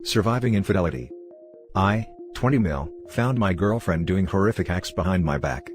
Surviving infidelity. I, 20 mil, found my girlfriend doing horrific acts behind my back.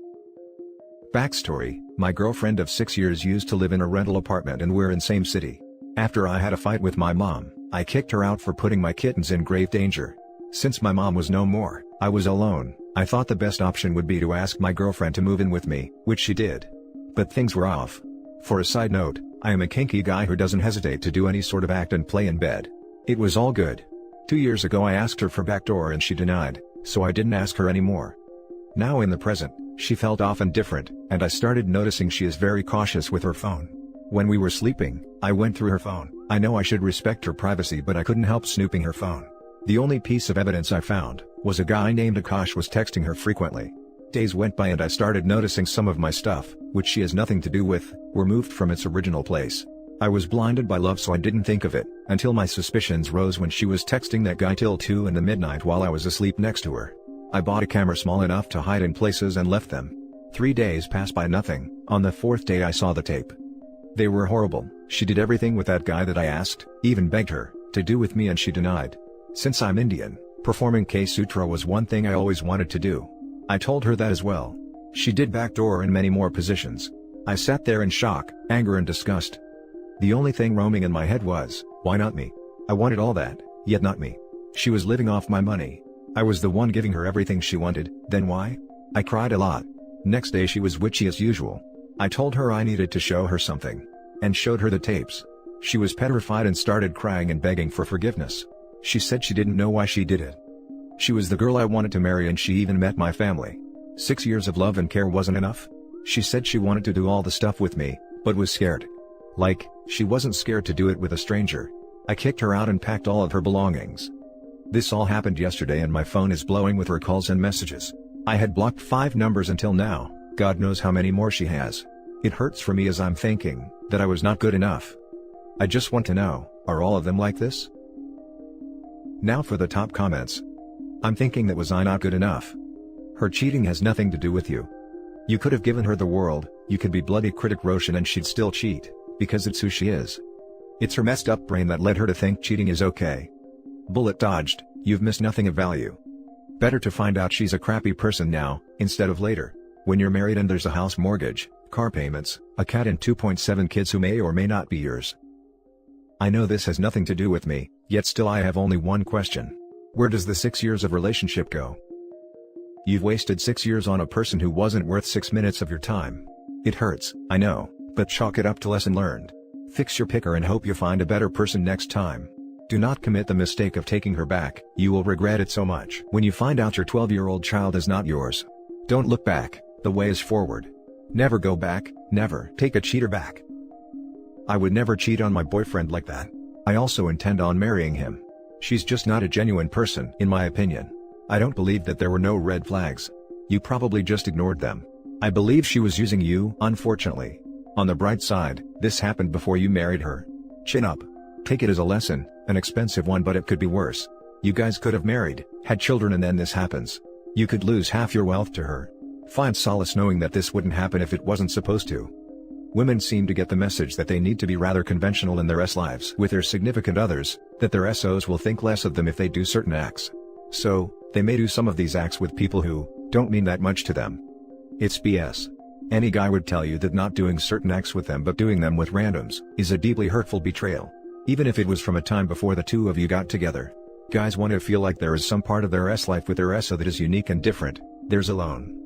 Backstory: my girlfriend of 6 years used to live in a rental apartment and we're in same city. After I had a fight with my mom, I kicked her out for putting my kittens in grave danger. Since my mom was no more, I was alone. I thought the best option would be to ask my girlfriend to move in with me, which she did. But things were off. For a side note, I am a kinky guy who doesn't hesitate to do any sort of act and play in bed. It was all good. 2 years ago I asked her for backdoor and she denied, so I didn't ask her anymore. Now in the present, she felt off and different, and I started noticing she is very cautious with her phone. When we were sleeping, I went through her phone. I know I should respect her privacy, but I couldn't help snooping her phone. The only piece of evidence I found was a guy named Akash was texting her frequently. Days went by and I started noticing some of my stuff, which she has nothing to do with, were moved from its original place. I was blinded by love, so I didn't think of it, until my suspicions rose when she was texting that guy till 2 in the midnight while I was asleep next to her. I bought a camera small enough to hide in places and left them. 3 days passed by, nothing. On the 4th day I saw the tape. They were horrible. She did everything with that guy that I asked, even begged her, to do with me, and she denied. Since I'm Indian, performing K-Sutra was one thing I always wanted to do. I told her that as well. She did backdoor in many more positions. I sat there in shock, anger and disgust. The only thing roaming in my head was, why not me? I wanted all that, yet not me. She was living off my money. I was the one giving her everything she wanted, then why? I cried a lot. Next day she was witchy as usual. I told her I needed to show her something. And showed her the tapes. She was petrified and started crying and begging for forgiveness. She said she didn't know why she did it. She was the girl I wanted to marry, and she even met my family. 6 years of love and care wasn't enough? She said she wanted to do all the stuff with me, but was scared. Like, she wasn't scared to do it with a stranger. I kicked her out and packed all of her belongings. This all happened yesterday and my phone is blowing with her calls and messages. I had blocked 5 numbers until now, God knows how many more she has. It hurts for me as I'm thinking that I was not good enough. I just want to know, are all of them like this? Now for the top comments. I'm thinking that was I not good enough? Her cheating has nothing to do with you. You could have given her the world, you could be bloody critic Roshan, and she'd still cheat, because it's who she is. It's her messed up brain that led her to think cheating is okay. Bullet dodged, you've missed nothing of value. Better to find out she's a crappy person now, instead of later, when you're married and there's a house mortgage, car payments, a cat and 2.7 kids who may or may not be yours. I know this has nothing to do with me, yet still I have only one question. Where does the 6 years of relationship go? You've wasted 6 years on a person who wasn't worth 6 minutes of your time. It hurts, I know, but chalk it up to lesson learned. Fix your picker and hope you find a better person next time. Do not commit the mistake of taking her back, you will regret it so much when you find out your 12-year-old child is not yours. Don't look back, the way is forward. Never go back, never take a cheater back. I would never cheat on my boyfriend like that. I also intend on marrying him. She's just not a genuine person, in my opinion. I don't believe that there were no red flags. You probably just ignored them. I believe she was using you, unfortunately. On the bright side, this happened before you married her. Chin up. Take it as a lesson, an expensive one, but it could be worse. You guys could have married, had children, and then this happens. You could lose half your wealth to her. Find solace knowing that this wouldn't happen if it wasn't supposed to. Women seem to get the message that they need to be rather conventional in their lives with their significant others, that their SOs will think less of them if they do certain acts. So, they may do some of these acts with people who don't mean that much to them. It's BS. Any guy would tell you that not doing certain acts with them but doing them with randoms is a deeply hurtful betrayal. Even if it was from a time before the two of you got together. Guys want to feel like there is some part of their life with their SO that is unique and different, theirs alone.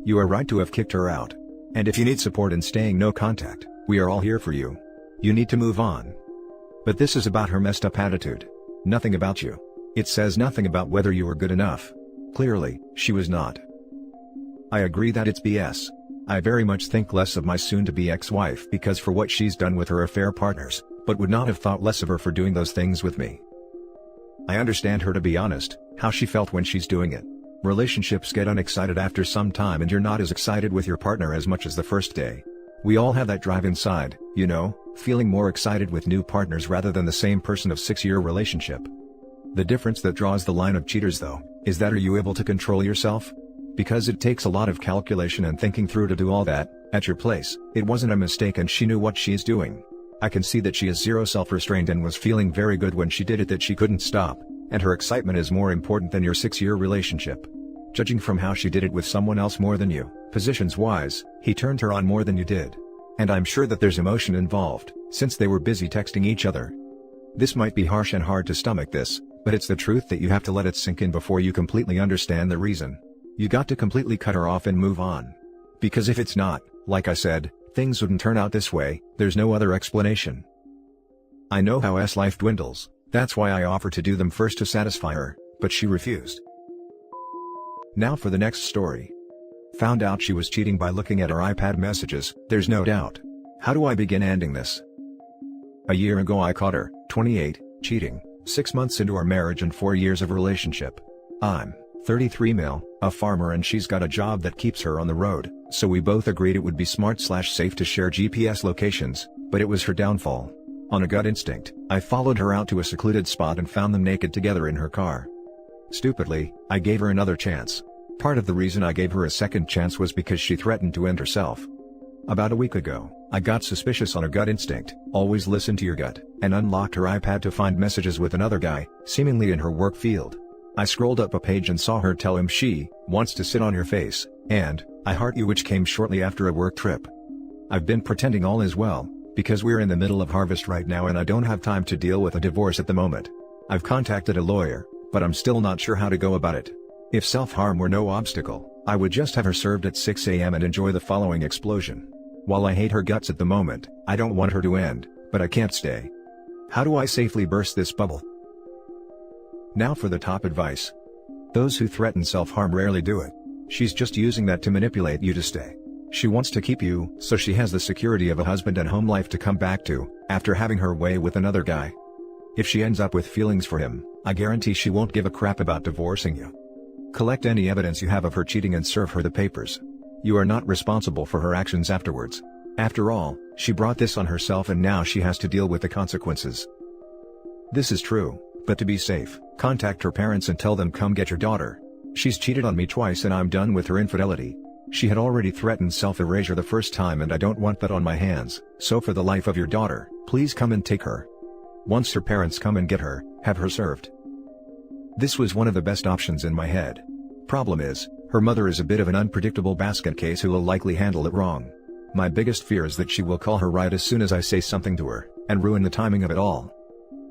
You are right to have kicked her out. And if you need support in staying no contact, we are all here for you. You need to move on. But this is about her messed up attitude. Nothing about you. It says nothing about whether you were good enough. Clearly, she was not. I agree that it's BS. I very much think less of my soon-to-be ex-wife because for what she's done with her affair partners, but would not have thought less of her for doing those things with me. I understand her, to be honest, how she felt when she's doing it. Relationships get unexcited after some time and you're not as excited with your partner as much as the first day. We all have that drive inside, you know, feeling more excited with new partners rather than the same person of 6-year relationship. The difference that draws the line of cheaters though, is that are you able to control yourself? Because it takes a lot of calculation and thinking through to do all that. At your place, it wasn't a mistake and she knew what she's doing. I can see that she has zero self-restraint and was feeling very good when she did it, that she couldn't stop. And her excitement is more important than your 6-year relationship. Judging from how she did it with someone else more than you, positions-wise, he turned her on more than you did. And I'm sure that there's emotion involved, since they were busy texting each other. This might be harsh and hard to stomach this, but it's the truth that you have to let it sink in before you completely understand the reason. You got to completely cut her off and move on. Because if it's not, like I said, things wouldn't turn out this way, there's no other explanation. I know how life dwindles, that's why I offered to do them first to satisfy her, but she refused. Now for the next story. Found out she was cheating by looking at her iPad messages, there's no doubt. How do I begin ending this? A year ago I caught her, 28, cheating, 6 months into our marriage and 4 years of relationship. I'm 33 male, a farmer, and she's got a job that keeps her on the road, so we both agreed it would be smart/safe to share GPS locations, but it was her downfall. On a gut instinct, I followed her out to a secluded spot and found them naked together in her car. Stupidly, I gave her another chance. Part of the reason I gave her a second chance was because she threatened to end herself. About a week ago, I got suspicious on a gut instinct, always listen to your gut, and unlocked her iPad to find messages with another guy, seemingly in her work field. I scrolled up a page and saw her tell him she wants to sit on your face, and I heart you, which came shortly after a work trip. I've been pretending all is well, because we're in the middle of harvest right now and I don't have time to deal with a divorce at the moment. I've contacted a lawyer, but I'm still not sure how to go about it. If self-harm were no obstacle, I would just have her served at 6 a.m. and enjoy the following explosion. While I hate her guts at the moment, I don't want her to end, but I can't stay. How do I safely burst this bubble? Now for the top advice. Those who threaten self-harm rarely do it. She's just using that to manipulate you to stay. She wants to keep you, so she has the security of a husband and home life to come back to, after having her way with another guy. If she ends up with feelings for him, I guarantee she won't give a crap about divorcing you. Collect any evidence you have of her cheating and serve her the papers. You are not responsible for her actions afterwards. After all, she brought this on herself and now she has to deal with the consequences. This is true, but to be safe, contact her parents and tell them come get your daughter. She's cheated on me twice and I'm done with her infidelity. She had already threatened self-erasure the first time and I don't want that on my hands, so for the life of your daughter, please come and take her. Once her parents come and get her, have her served. This was one of the best options in my head. Problem is, her mother is a bit of an unpredictable basket case who will likely handle it wrong. My biggest fear is that she will call her right as soon as I say something to her, and ruin the timing of it all.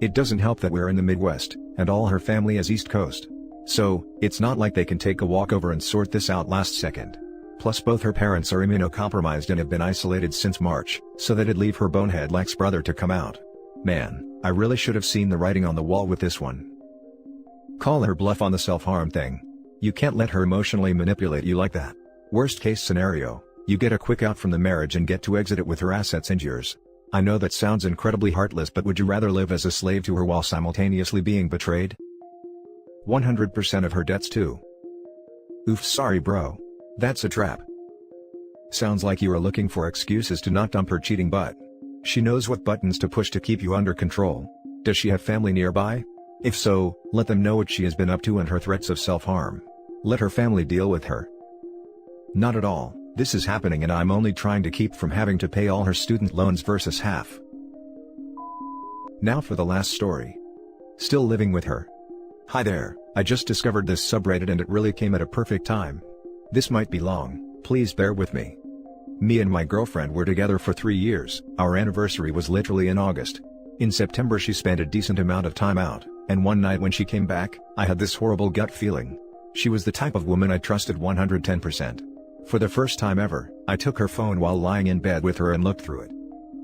It doesn't help that we're in the Midwest, and all her family is East Coast. So, it's not like they can take a walk over and sort this out last second. Plus both her parents are immunocompromised and have been isolated since March, so that'd leave her bonehead Lex brother to come out. Man, I really should have seen the writing on the wall with this one. Call her bluff on the self-harm thing. You can't let her emotionally manipulate you like that. Worst case scenario, you get a quick out from the marriage and get to exit it with her assets and yours. I know that sounds incredibly heartless, but would you rather live as a slave to her while simultaneously being betrayed? 100% of her debts too. Oof, sorry bro. That's a trap. Sounds like you are looking for excuses to not dump her cheating butt. She knows what buttons to push to keep you under control. Does she have family nearby? If so, let them know what she has been up to and her threats of self-harm. Let her family deal with her. Not at all, this is happening and I'm only trying to keep from having to pay all her student loans versus half. Now for the last story. Still living with her. Hi there, I just discovered this subreddit and it really came at a perfect time. This might be long, please bear with me. Me and my girlfriend were together for 3 years, our anniversary was literally in August. In September she spent a decent amount of time out, and one night when she came back, I had this horrible gut feeling. She was the type of woman I trusted 110%. For the first time ever, I took her phone while lying in bed with her and looked through it.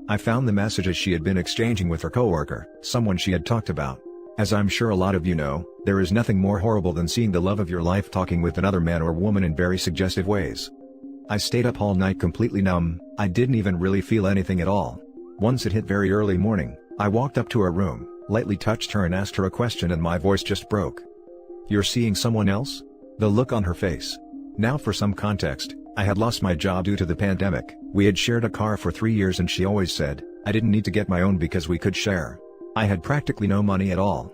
I found the messages she had been exchanging with her coworker, someone she had talked about. As I'm sure a lot of you know, there is nothing more horrible than seeing the love of your life talking with another man or woman in very suggestive ways. I stayed up all night completely numb, I didn't even really feel anything at all. Once it hit very early morning, I walked up to her room, lightly touched her and asked her a question and my voice just broke. "You're seeing someone else?" The look on her face. Now for some context, I had lost my job due to the pandemic, we had shared a car for 3 years and she always said, I didn't need to get my own because we could share. I had practically no money at all.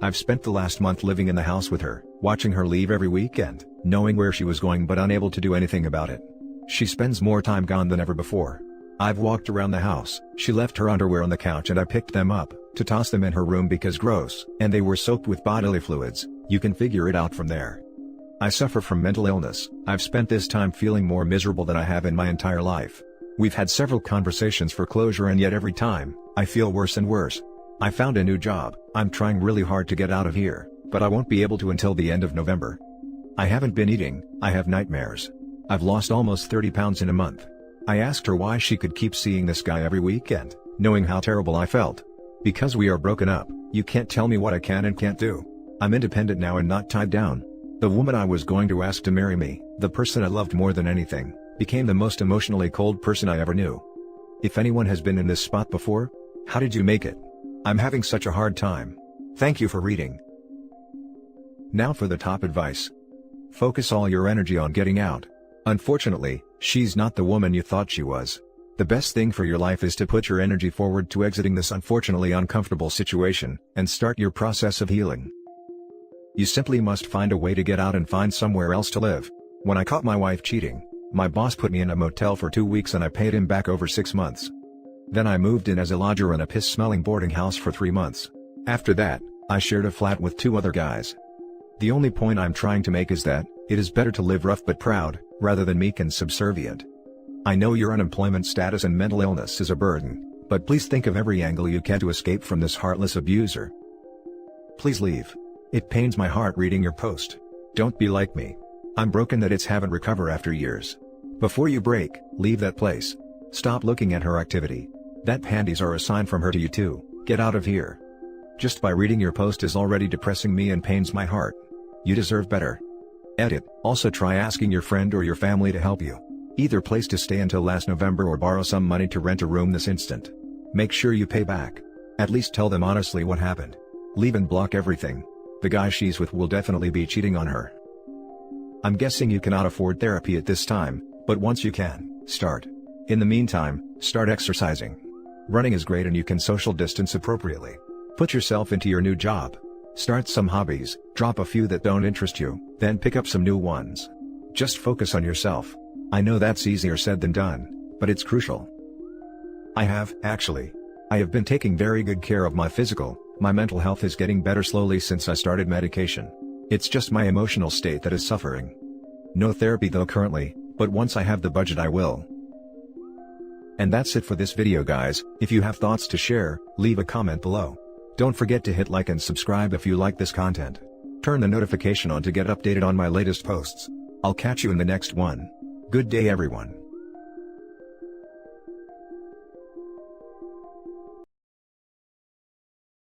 I've spent the last month living in the house with her, watching her leave every weekend, knowing where she was going but unable to do anything about it. She spends more time gone than ever before. I've walked around the house, she left her underwear on the couch and I picked them up, to toss them in her room because gross, and they were soaked with bodily fluids. You can figure it out from there. I suffer from mental illness. I've spent this time feeling more miserable than I have in my entire life. We've had several conversations for closure and yet every time, I feel worse and worse. I found a new job, I'm trying really hard to get out of here, but I won't be able to until the end of November. I haven't been eating, I have nightmares. I've lost almost 30 pounds in a month. I asked her why she could keep seeing this guy every weekend, knowing how terrible I felt. Because we are broken up, you can't tell me what I can and can't do. I'm independent now and not tied down. The woman I was going to ask to marry me, the person I loved more than anything, became the most emotionally cold person I ever knew. If anyone has been in this spot before, how did you make it? I'm having such a hard time. Thank you for reading. Now for the top advice. Focus all your energy on getting out. Unfortunately, she's not the woman you thought she was. The best thing for your life is to put your energy forward to exiting this unfortunately uncomfortable situation, and start your process of healing. You simply must find a way to get out and find somewhere else to live. When I caught my wife cheating, my boss put me in a motel for 2 weeks and I paid him back over 6 months. Then I moved in as a lodger in a piss-smelling boarding house for 3 months. After that, I shared a flat with 2 other guys. The only point I'm trying to make is that, it is better to live rough but proud, rather than meek and subservient. I know your unemployment status and mental illness is a burden, but please think of every angle you can to escape from this heartless abuser. Please leave. It pains my heart reading your post. Don't be like me. I'm broken that it's haven't recover after years. Before you break, leave that place. Stop looking at her activity. That panties are a sign from her to you too. Get out of here. Just by reading your post is already depressing me and pains my heart. You deserve better. Edit. Also try asking your friend or your family to help you. Either place to stay until last November or borrow some money to rent a room this instant. Make sure you pay back. At least tell them honestly what happened. Leave and block everything. The guy she's with will definitely be cheating on her. I'm guessing you cannot afford therapy at this time, but once you can, start. In the meantime, start exercising. Running is great and you can social distance appropriately. Put yourself into your new job. Start some hobbies, drop a few that don't interest you, then pick up some new ones. Just focus on yourself. I know that's easier said than done, but it's crucial. I have been taking very good care of my physical. My mental health is getting better slowly since I started medication. It's just my emotional state that is suffering. No therapy though currently, but once I have the budget I will. And that's it for this video guys. If you have thoughts to share, leave a comment below. Don't forget to hit like and subscribe if you like this content. Turn the notification on to get updated on my latest posts. I'll catch you in the next one. Good day everyone.